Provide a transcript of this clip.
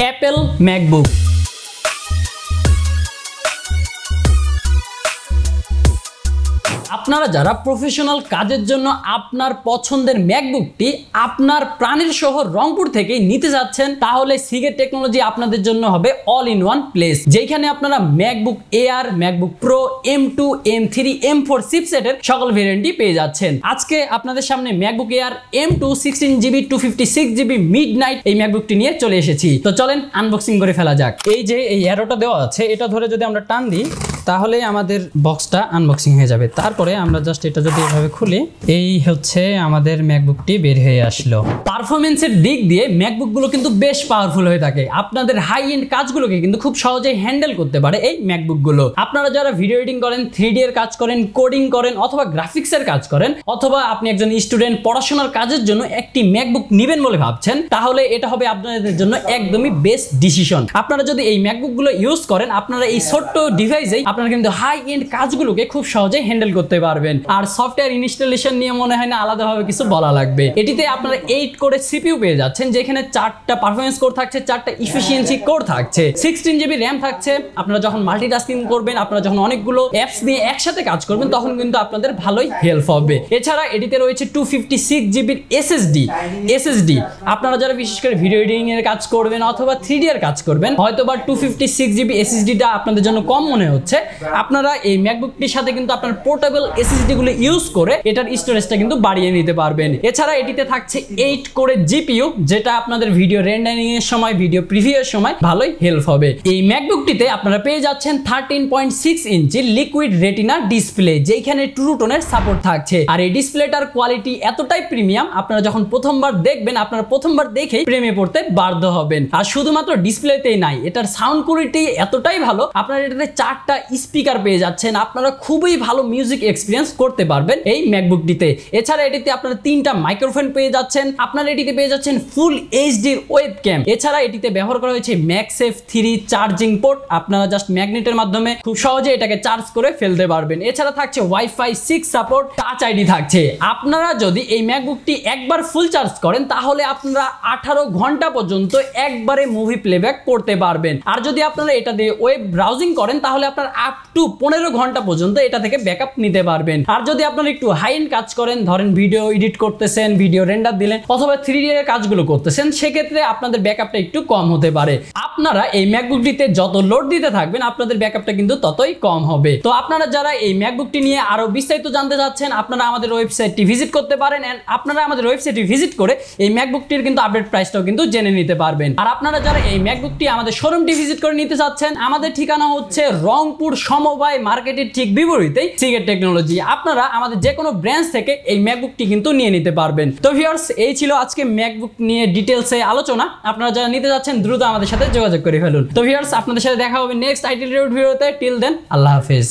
Apple MacBook. আপনারা যারা professional কাজের জন্য আপনার পছন্দের ম্যাকবুকটি আপনার প্রাণের শহর রংপুর থেকে নিতে যাচ্ছেন, তাহলে সিগেট টেকনোলজি আপনাদের জন্য হবে অল ইন ওয়ান প্লেস, যেখানে আপনারা MacBook air, MacBook pro, M2, M3, M4 চিপসেটের সকল ভেরিয়েন্টই পেয়ে যাচ্ছেন। আজকে আপনাদের সামনে MacBook air M2 16GB 256GB midnight এই ম্যাকবুকটি নিয়ে চলে এসেছি। তো চলেন আনবক্সিং করে ফেলা যাক। এই যে এই অ্যারোটা দেওয়া আছে, এটা ধরে যদি আমরা টান দিই তাহলে আমাদের বক্সটা আনবক্সিং হয়ে যাবে। তারপরে আমরা জাস্ট এটা যদি এভাবে খুলি, এই হচ্ছে আমাদের ম্যাকবুকটি বের হয়ে আসলো। পারফরমেন্সের দিক দিয়ে ম্যাকবুকগুলো কিন্তু বেশ পাওয়ারফুল হয়ে থাকে। আপনাদের হাই এন্ড কাজগুলোকে কিন্তু খুব সহজেই হ্যান্ডেল করতে পারে এই ম্যাকবুকগুলো। আপনারা যারা ভিডিও এডিটিং করেন, 3D এর কাজ করেন, কোডিং করেন অথবা গ্রাফিক্সের কাজ করেন, অথবা আপনি একজন স্টুডেন্ট পড়াশোনার কাজের জন্য একটি ম্যাকবুক নেবেন বলে ভাবছেন, তাহলে এটা হবে আপনাদের জন্য একদমই বেস্ট ডিসিশন। আপনারা যদি এই ম্যাকবুকগুলো ইউজ করেন, আপনারা এই ছোট্ট ডিভাইসেই আপনারা কিন্তু হাই এন্ড কাজগুলোকে খুব সহজেই হ্যান্ডেল করতে পারবেন। আর সফটওয়্যার ইনস্টলেশন নিয়ে মনে হয় না আলাদাভাবে কিছু বলা লাগবে। এটিতে আপনারা 8 কোরে সিপিইউ পেয়ে যাচ্ছেন, যেখানে 4টা পারফরম্যান্স কোর থাকছে, 4টা এফিশিয়েন্সি কোর থাকছে, 16GB র্যাম থাকছে। আপনারা যখন মাল্টিটাস্কিং করবেন, আপনারা যখন অনেকগুলো অ্যাপস নিয়ে একসাথে কাজ করবেন, তখন কিন্তু আপনাদের ভালোই হেল্প হবে। এছাড়া এটিতে রয়েছে 256GB এসএসডি। আপনারা যারা বিশেষ করে ভিডিও এডিটিং এর কাজ করবেন অথবা 3D এর কাজ করবেন, হয়তোবা 256GB এসএসডিটা আপনাদের জন্য কম মনে হচ্ছে, আপনারা এই ম্যাকবুকটির সাথে কিন্তু আপনার পোর্টেবল এসএসডি গুলো ইউজ করে এটার স্টোরেজটা কিন্তু বাড়িয়ে নিতে পারবেন। এছাড়া এটিতে থাকছে 8 কোরের জিপিইউ, যেটা আপনাদের ভিডিও রেন্ডারিং এর সময়, ভিডিও প্রিভিউয়ের সময় ভালোই হেল্প হবে। এই ম্যাকবুকটিতে আপনারা পেয়ে যাচ্ছেন 13.6 ইঞ্চি লিকুইড রেটিনা ডিসপ্লে, যেখানে ট্রু টোনের সাপোর্ট থাকছে। আর এই ডিসপ্লেটার কোয়ালিটি এতটাই প্রিমিয়াম, আপনারা যখন প্রথমবার দেখবেন, আপনারা প্রথমবার দেখেই প্রেমে পড়তে বাধ্য হবেন। আর শুধুমাত্র ডিসপ্লেতেই নাই, এটার সাউন্ড কোয়ালিটি এতটাই ভালো, আপনারা এটাতে 4টা স্পিকার পেয়ে যাচ্ছেন। আপনারা খুবই ভালো মিউজিক এক্সপিরিয়েন্স করতে পারবেন এই ম্যাকবুকটিতে। এছাড়া এটিতে আপনারা 3টা মাইক্রোফোন পেয়ে যাচ্ছেন। আপনারা এটিতে পেয়ে যাচ্ছেন ফুল এইচডি ওয়েবক্যাম। এছাড়া এটিতে ব্যবহার করা হয়েছে ম্যাগসেফ 3 চার্জিং পোর্ট। আপনারা জাস্ট ম্যাগনেটের মাধ্যমে খুব সহজে এটাকে চার্জ করে ফেলতে পারবেন। এছাড়া থাকছে ওয়াইফাই 6 সাপোর্ট, টাচ আইডি থাকছে। আপনারা যদি এই ম্যাকবুকটি একবার ফুল চার্জ করেন, তাহলে আপনারা 18 ঘন্টা পর্যন্ত একবারে মুভি প্লেব্যাক করতে পারবেন। আর যদি আপনারা এটা দিয়ে ওয়েব ব্রাউজিং করেন, তাহলে আপনার আপ টু 15 ঘন্টা পর্যন্ত এটা থেকে ব্যাকআপ নিতে পারবেন। আর যদি আপনারা একটু হাই এন্ড কাজ করেন, ধরেন ভিডিও এডিট করতেছেন, ভিডিও রেন্ডার দিলেন অথবা 3D এর কাজগুলো করতেছেন, সেক্ষেত্রে আপনাদের ব্যাকআপটা একটু কম হতে পারে। আপনারা এই ম্যাকবুকটিতে যত লোড দিতে থাকবেন, আপনাদের ব্যাকআপটা কিন্তু ততই কম হবে। তো আপনারা যারা এই ম্যাকবুকটি নিয়ে আরো বিস্তারিত জানতে চাচ্ছেন, আপনারা আমাদের ওয়েবসাইটটি ভিজিট করতে পারেন। এন্ড আপনারা আমাদের ওয়েবসাইটটি ভিজিট করে এই ম্যাকবুকটির কিন্তু আপডেট প্রাইসটাও কিন্তু জেনে নিতে পারবেন। আর আপনারা যারা এই ম্যাকবুকটি আমাদের শোরুমটি ভিজিট করে নিতে চাচ্ছেন, আমাদের ঠিকানা হচ্ছে রংপুর সমবায় মার্কেটের ঠিক বিপরীতেই সিগেট টেকনোলজি। আপনারা আমাদের যে কোনো ব্রাঞ্চ থেকে এই ম্যাকবুকটি কিন্তু নিয়ে নিতে পারবেন। তো ভিউয়ার্স, এই ছিল আজকে ম্যাকবুক নিয়ে ডিটেইলসে আলোচনা। আপনারা যারা নিতে যাচ্ছেন দ্রুত আমাদের সাথে যোগাযোগ করে ফেলুন। তো ভিউয়ার্স, আপনাদের সাথে দেখা হবে নেক্সট আইটি রিভিউতে। টিল দেন, আল্লাহ হাফেজ।